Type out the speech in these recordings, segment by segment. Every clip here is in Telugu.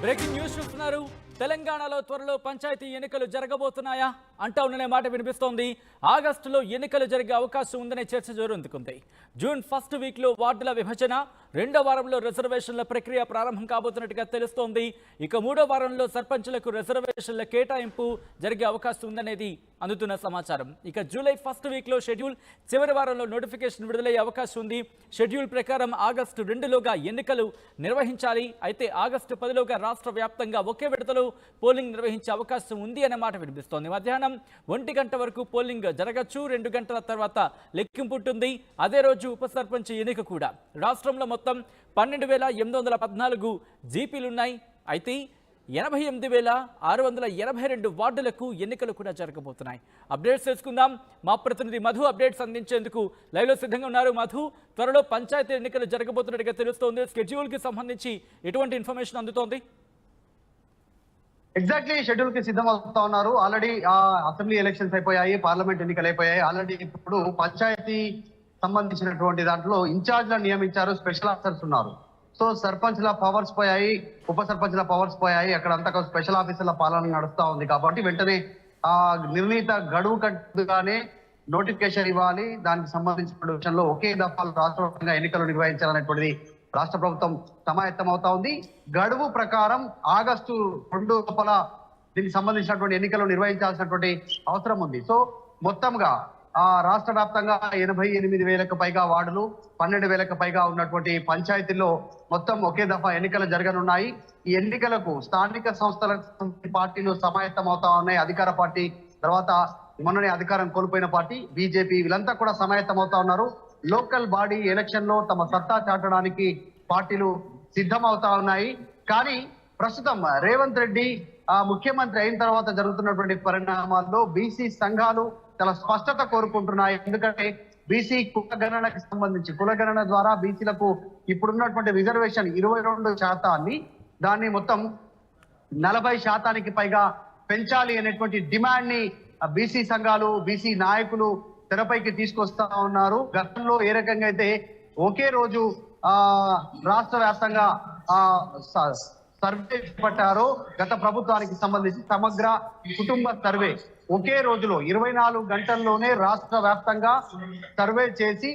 బ్రేకింగ్ న్యూస్ చూస్తున్నారు. తెలంగాణలో త్వరలో పంచాయతీ ఎన్నికలు జరగబోతున్నాయా అంటా ఉన్ననే మాట వినిపిస్తోంది. ఆగస్టులో ఎన్నికలు జరిగే అవకాశం ఉందనే చర్చ జోరందుకుంది. జూన్ ఫస్ట్ వీక్లో వార్డుల విభజన, రెండో వారంలో రిజర్వేషన్ల ప్రక్రియ ప్రారంభం కాబోతున్నట్టుగా తెలుస్తోంది. ఇక మూడో వారంలో సర్పంచులకు రిజర్వేషన్ల కేటాయింపు జరిగే అవకాశం ఉందనేది అందుతున్న సమాచారం. ఇక జూలై ఫస్ట్ వీక్లో షెడ్యూల్, చివరి వారంలో నోటిఫికేషన్ విడుదలయ్యే అవకాశం ఉంది. షెడ్యూల్ ప్రకారం ఆగస్టు 2లోగా ఎన్నికలు నిర్వహించాలి. అయితే ఆగస్టు 10లోగా రాష్ట్ర వ్యాప్తంగా ఒకే విడతలో పోలింగ్ నిర్వహించే అవకాశం ఉంది అనే మాట వినిపిస్తోంది. మధ్యాహ్నం 1 గంట వరకు పోలింగ్ జరగచ్చు. 2 గంటల తర్వాత లెక్కింపు ఉంటుంది. అదే రోజు ఉప సర్పంచ్ ఎన్నిక కూడా. రాష్ట్రంలో మొత్తం 12,814 జీపీలున్నాయి. అయితే 88,682 వార్డులకు ఎన్నికలు కూడా జరగబోతున్నాయి. అప్డేట్స్ తెలుసుకుందాం. మా ప్రతినిధి మధు అప్డేట్స్ అందించేందుకు లైవ్లో సిద్ధంగా ఉన్నారు. మధు, త్వరలో పంచాయతీ ఎన్నికలు జరగబోతున్నట్టుగా తెలుస్తోంది. స్కెడ్యూల్ కి సంబంధించి ఎటువంటి ఇన్ఫర్మేషన్ అందుతోంది? ఎగ్జాక్ట్లీ షెడ్యూల్ కి సిద్ధం అవుతా ఉన్నారు. ఆల్రెడీ అసెంబ్లీ ఎలక్షన్స్ అయిపోయాయి, పార్లమెంట్ ఎన్నికలు అయిపోయాయి. ఆల్రెడీ ఇప్పుడు పంచాయతీ సంబంధించినటువంటి దాంట్లో ఇన్ఛార్జ్లను నియమించారు, స్పెషల్ ఆఫీసర్స్ ఉన్నారు. సో సర్పంచ్ల పవర్స్ పోయాయి, ఉప సర్పంచ్ల పవర్స్ పోయాయి. అక్కడ అంతా స్పెషల్ ఆఫీసర్ల పాలన నడుస్తా ఉంది కాబట్టి వెంటనే నిర్ణీత గడువు కట్టుగానే నోటిఫికేషన్ ఇవ్వాలి. దానికి సంబంధించిన విషయంలో ఒకే దఫాలు రాష్ట్ర వ్యాప్తంగా ఎన్నికలు నిర్వహించాలనేటువంటిది రాష్ట్ర ప్రభుత్వం సమాయత్తం అవుతా ఉంది. గడువు ప్రకారం ఆగస్టు 2 లోపల దీనికి సంబంధించినటువంటి ఎన్నికలు నిర్వహించాల్సినటువంటి అవసరం ఉంది. సో మొత్తంగా రాష్ట్ర వ్యాప్తంగా 88,000కు పైగా వార్డులు, 12,000కు పైగా ఉన్నటువంటి పంచాయతీల్లో మొత్తం ఒకే దఫా ఎన్నికలు జరగనున్నాయి. ఈ ఎన్నికలకు స్థానిక సంస్థల పార్టీలు సమాయత్తం అవుతా ఉన్నాయి. అధికార పార్టీ, తర్వాత మొన్ననే అధికారం కోల్పోయిన పార్టీ బీజేపీ, వీళ్ళంతా కూడా సమాయత్తం అవుతా ఉన్నారు. లోకల్ బాడీ ఎలక్షన్ లో తమ సత్తా చాటడానికి పార్టీలు సిద్ధం అవుతా ఉన్నాయి. కానీ ప్రస్తుతం రేవంత్ రెడ్డి ముఖ్యమంత్రి అయిన తర్వాత జరుగుతున్నటువంటి పరిణామాల్లో బీసీ సంఘాలు చాలా స్పష్టత కోరుకుంటున్నాయి. ఎందుకంటే బీసీ కులగణనకి సంబంధించి, కులగణన ద్వారా బీసీలకు ఇప్పుడున్నటువంటి రిజర్వేషన్ 22% దాన్ని మొత్తం 40% పైగా పెంచాలి అనేటువంటి డిమాండ్ ని బీసీ సంఘాలు, బీసీ నాయకులు తెరపైకి తీసుకొస్తా ఉన్నారు. గతంలో ఏ రకంగా అయితే ఒకే రోజు రాష్ట్ర వ్యాప్తంగా సర్వే చేపట్టారో, గత ప్రభుత్వానికి సంబంధించి సమగ్ర కుటుంబ సర్వే ఒకే రోజులో 24 గంటల్లోనే రాష్ట్ర వ్యాప్తంగా సర్వే చేసి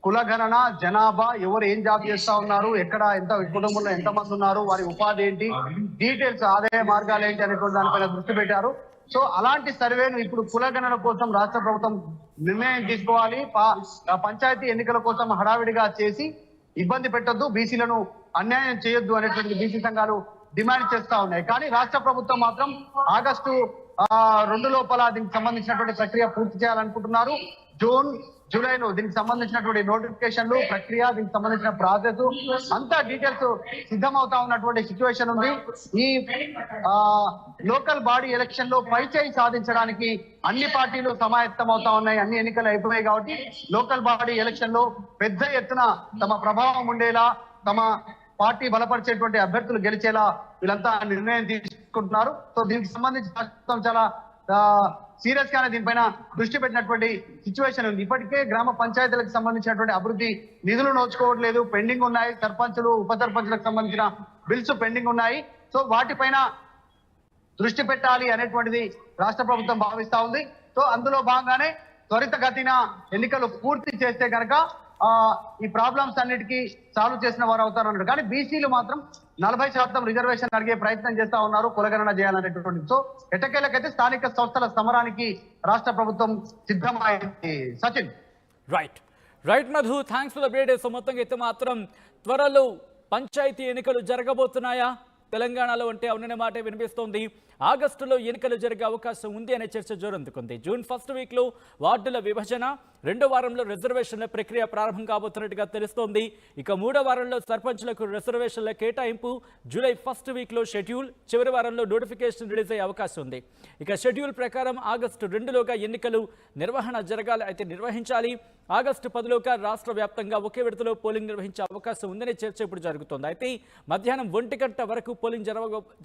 కులగణన, జనాభా, ఎవరు ఏం జాబ్ చేస్తా ఉన్నారు, ఎక్కడ ఎంత కుటుంబంలో ఎంతమంది ఉన్నారు, వారి ఉపాధి ఏంటి, డీటెయిల్స్, ఆదాయ మార్గాలు ఏంటి అనేటువంటి దానిపైన దృష్టి పెట్టారు. సో అలాంటి సర్వేను ఇప్పుడు కులగణన కోసం రాష్ట్ర ప్రభుత్వం నిర్ణయం తీసుకోవాలి. పంచాయతీ ఎన్నికల కోసం హడావిడిగా చేసి ఇబ్బంది పెట్టొద్దు, బీసీలను అన్యాయం చేయొద్దు అనేటువంటి బీసీ సంఘాలు డిమాండ్ చేస్తా ఉన్నాయి. కానీ రాష్ట్ర ప్రభుత్వం మాత్రం ఆగస్టు 2 లోపల దీనికి సంబంధించినటువంటి ప్రక్రియ పూర్తి చేయాలనుకుంటున్నారు. జూన్, జూలైలో దీనికి సంబంధించినటువంటి నోటిఫికేషన్లు, ప్రక్రియ, దీనికి సంబంధించిన ప్రాసెస్ అంతా డీటెయిల్స్ సిద్ధమవుతా ఉన్నటువంటి సిచ్యువేషన్ ఉంది. ఈ లోకల్ బాడీ ఎలక్షన్ లో పైచేయి సాధించడానికి అన్ని పార్టీలు సమాయత్తం అవుతా ఉన్నాయి. అన్ని ఎన్నికలు అయిపోయాయి కాబట్టి లోకల్ బాడీ ఎలక్షన్ లో పెద్ద ఎత్తున తమ ప్రభావం ఉండేలా, తమ పార్టీ బలపరిచేటువంటి అభ్యర్థులు గెలిచేలా వీళ్ళంతా నిర్ణయం తీసుకుంటున్నారు. సో దీనికి సంబంధించి చాలా సీరియస్ గానే దీనిపైన దృష్టి పెట్టినటువంటి సిచ్యువేషన్ ఉంది. ఇప్పటికే గ్రామ పంచాయతీలకు సంబంధించినటువంటి అభివృద్ధి నిధులు నోచుకోవట్లేదు, పెండింగ్ ఉన్నాయి. సర్పంచులు, ఉప సర్పంచులకు సంబంధించిన బిల్స్ పెండింగ్ ఉన్నాయి. సో వాటిపైన దృష్టి పెట్టాలి అనేటువంటిది రాష్ట్ర ప్రభుత్వం భావిస్తా ఉంది. సో అందులో భాగంగానే త్వరితగతిన ఎన్నికలు పూర్తి చేస్తే కనుక ఈ ప్రాబ్లమ్స్ అన్నిటికీ సాల్వ్ చేసిన వారు అవుతారు అన్నారు. కానీ బీసీలు మాత్రం 40% రిజర్వేషన్ అడిగే ప్రయత్నం చేస్తా ఉన్నారు, కులగణన చేయాలనేటువంటి. సో ఎటకేలకైతే స్థానిక సంస్థల సమరానికి రాష్ట్ర ప్రభుత్వం సిద్ధమైంది. Sachin. Right Madhu, thanks for the update. So మొత్తంగా అయితే మాత్రం త్వరలో పంచాయతీ ఎన్నికలు జరగబోతున్నాయా తెలంగాణలో అంటే అవుననే మాట వినిపిస్తోంది. ఆగస్టులో ఎన్నికలు జరిగే అవకాశం ఉంది అనే చర్చ జోరందుకుంది. జూన్ ఫస్ట్ వీక్లో వార్డుల విభజన, రెండో వారంలో రిజర్వేషన్ల ప్రక్రియ ప్రారంభం కాబోతున్నట్టుగా తెలుస్తోంది. ఇక మూడో వారంలో సర్పంచ్లకు రిజర్వేషన్ల కేటాయింపు, జూలై ఫస్ట్ వీక్లో షెడ్యూల్, చివరి వారంలో నోటిఫికేషన్ రిలీజ్ అయ్యే అవకాశం ఉంది. ఇక షెడ్యూల్ ప్రకారం ఆగస్టు 2లోగా ఎన్నికలు నిర్వహించాలి. ఆగస్టు 10లోగా రాష్ట్ర వ్యాప్తంగా ఒకే విడతలో పోలింగ్ నిర్వహించే అవకాశం ఉందనే చర్చ ఇప్పుడు జరుగుతోంది. అయితే మధ్యాహ్నం 1 గంట వరకు పోలింగ్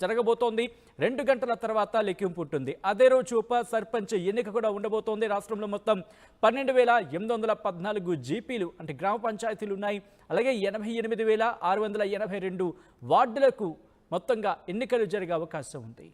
జరగబోతోంది. 2 గంటల తర్వాత లెక్కింపు ఉంటుంది. అదే రోజు ఉప సర్పంచ్ ఎన్నిక కూడా ఉండబోతోంది. రాష్ట్రంలో మొత్తం 12,814 జీపీలు అంటే గ్రామ పంచాయతీలు ఉన్నాయి. అలాగే 88,682 వార్డులకు మొత్తంగా ఎన్నికలు జరిగే అవకాశం ఉంది.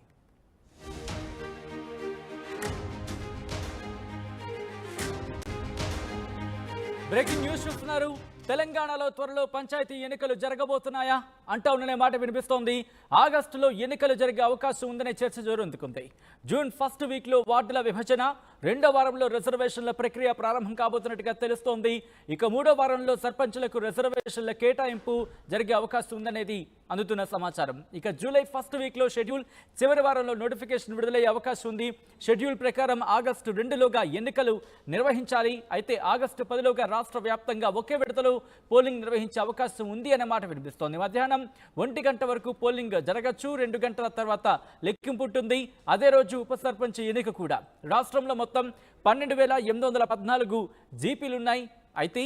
బ్రేకింగ్ న్యూస్ చూస్తున్నారు. తెలంగాణలో త్వరలో పంచాయతీ ఎన్నికలు జరగబోతున్నాయా అంటా ఉన్ననే మాట వినిపిస్తోంది. ఆగస్టులో ఎన్నికలు జరిగే అవకాశం ఉందనే చర్చ జోరందుకుంది. జూన్ ఫస్ట్ వీక్లో వార్డుల విభజన, రెండో వారంలో రిజర్వేషన్ల ప్రక్రియ ప్రారంభం కాబోతున్నట్టుగా తెలుస్తోంది. ఇక మూడో వారంలో సర్పంచులకు రిజర్వేషన్ల కేటాయింపు జరిగే అవకాశం ఉందనేది అందుతున్న సమాచారం. ఇక జూలై ఫస్ట్ వీక్లో షెడ్యూల్, చివరి వారంలో నోటిఫికేషన్ విడుదలయ్యే అవకాశం ఉంది. షెడ్యూల్ ప్రకారం ఆగస్టు 2లోగా ఎన్నికలు నిర్వహించాలి. అయితే ఆగస్టు 10లోగా రాష్ట్ర వ్యాప్తంగా ఒకే విడతలో పోలింగ్ నిర్వహించే అవకాశం ఉంది అనే మాట వినిపిస్తోంది. మధ్యాహ్నం 1 గంట వరకు పోలింగ్ జరగచ్చు. 2 గంటల తర్వాత లెక్కింపు ఉంటుంది. అదే రోజు ఉప సర్పంచ్ ఎన్నిక కూడా. రాష్ట్రంలో మొత్తం 12,814 జీపీలున్నాయి. అయితే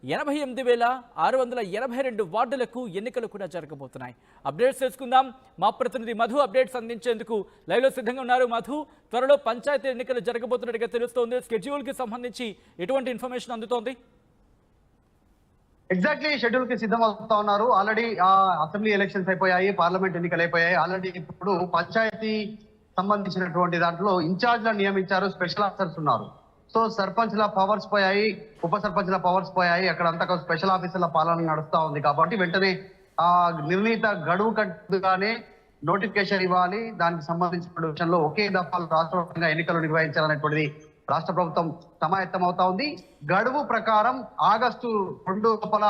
88,682 వార్డులకు ఎన్నికలు కూడా జరగబోతున్నాయి. అప్డేట్స్ తెలుసుకుందాం. మా ప్రతినిధి మధు అప్డేట్స్ అందించేందుకు లైవ్లో సిద్ధంగా ఉన్నారు. మధు, త్వరలో పంచాయతీ ఎన్నికలు జరగబోతున్నట్టుగా తెలుస్తోంది. స్కెడ్యూల్కి సంబంధించి ఎటువంటి ఇన్ఫర్మేషన్ అందుతోంది? ఎగ్జాక్ట్లీ షెడ్యూల్ కి సిద్ధం అవుతా ఉన్నారు. ఆల్రెడీ అసెంబ్లీ ఎలక్షన్స్ అయిపోయాయి, పార్లమెంట్ ఎన్నికలు అయిపోయాయి. ఆల్రెడీ ఇప్పుడు పంచాయతీ సంబంధించినటువంటి దాంట్లో ఇన్ఛార్జ్లను నియమించారు, స్పెషల్ ఆఫీసర్స్ ఉన్నారు. సో సర్పంచ్ల పవర్స్ పోయాయి, ఉప సర్పంచ్ల పవర్స్ పోయాయి. అక్కడ అంతా స్పెషల్ ఆఫీసర్ల పాలన నడుస్తా ఉంది. కాబట్టి వెంటనే నిర్ణీత గడువు కట్టుగానే నోటిఫికేషన్ ఇవ్వాలి. దానికి సంబంధించిన విషయంలో ఒకే దఫాలు రాష్ట్ర వ్యాప్తంగా ఎన్నికలు నిర్వహించాలనేటువంటిది రాష్ట్ర ప్రభుత్వం సమాయత్తం అవుతా ఉంది. గడువు ప్రకారం ఆగస్టు 2 లోపల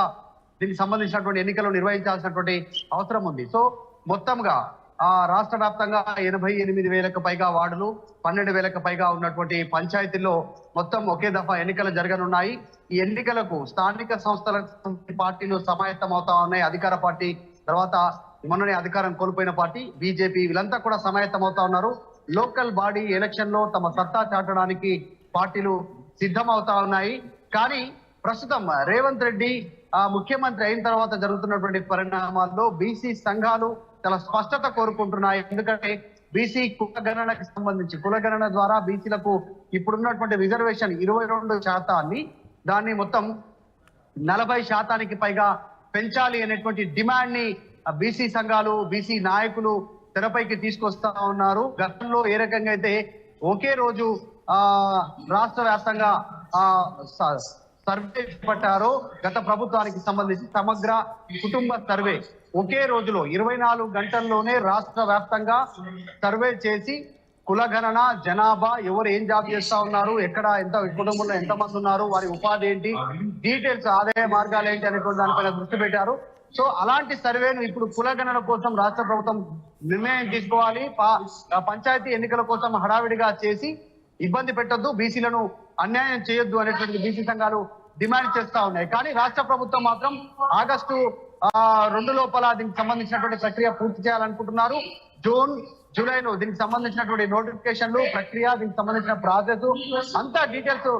దీనికి సంబంధించినటువంటి ఎన్నికలు నిర్వహించాల్సినటువంటి అవసరం ఉంది. సో మొత్తంగా రాష్ట్ర వ్యాప్తంగా 88,000కు పైగా వార్డులు, 12,000కు పైగా ఉన్నటువంటి పంచాయతీల్లో మొత్తం ఒకే దఫా ఎన్నికలు జరగనున్నాయి. ఈ ఎన్నికలకు స్థానిక సంస్థల పార్టీలు సమాయత్తం అవుతా ఉన్నాయి. అధికార పార్టీ, తర్వాత మొన్ననే అధికారం కోల్పోయిన పార్టీ బీజేపీ, వీళ్ళంతా కూడా సమాయత్తం అవుతా ఉన్నారు. లోకల్ బాడీ ఎలక్షన్ లో తమ సత్తా చాటడానికి పార్టీలు సిద్ధం అవుతా ఉన్నాయి. కానీ ప్రస్తుతం రేవంత్ రెడ్డి ముఖ్యమంత్రి అయిన తర్వాత జరుగుతున్నటువంటి పరిణామాల్లో బీసీ సంఘాలు చాలా స్పష్టత కోరుకుంటున్నాయి. ఎందుకంటే బీసీ కులగణనకి సంబంధించి, కులగణన ద్వారా బీసీలకు ఇప్పుడున్నటువంటి రిజర్వేషన్ 22% దాన్ని మొత్తం 40% పైగా పెంచాలి అనేటువంటి డిమాండ్ ని బీసీ సంఘాలు, బీసీ నాయకులు తెరపైకి తీసుకొస్తా ఉన్నారు. గతంలో ఏ రకంగా అయితే ఒకే రోజు రాష్ట్ర వ్యాప్తంగా సర్వే చేపట్టారో, గత ప్రభుత్వానికి సంబంధించి సమగ్ర కుటుంబ సర్వే ఒకే రోజులో 24 గంటల్లోనే రాష్ట్ర వ్యాప్తంగా సర్వే చేసి కులగణన, జనాభా, ఎవరు ఏం జాబ్ చేస్తా ఉన్నారు, ఎక్కడ ఎంత కుటుంబంలో ఎంతమంది ఉన్నారు, వారి ఉపాధి ఏంటి, డీటెయిల్స్, ఆదాయ మార్గాలు ఏంటి అనేటువంటి దానిపైన దృష్టి పెట్టారు. సో అలాంటి సర్వేను ఇప్పుడు కులగణన కోసం రాష్ట్ర ప్రభుత్వం నిర్ణయం తీసుకోవాలి. పంచాయతీ ఎన్నికల కోసం హడావిడిగా చేసి ఇబ్బంది పెట్టొద్దు, బీసీలను అన్యాయం చేయొద్దు అనేటువంటి బీసీ సంఘాలు డిమాండ్ చేస్తా ఉన్నాయి. కానీ రాష్ట్ర ప్రభుత్వం మాత్రం ఆగస్టు 2 లోపల దీనికి సంబంధించినటువంటి ప్రక్రియ పూర్తి చేయాలనుకుంటున్నారు. జూన్, జూలైలో దీనికి సంబంధించినటువంటి నోటిఫికేషన్లు, ప్రక్రియ, దీనికి సంబంధించిన ప్రాసెస్ అంతా డీటెయిల్స్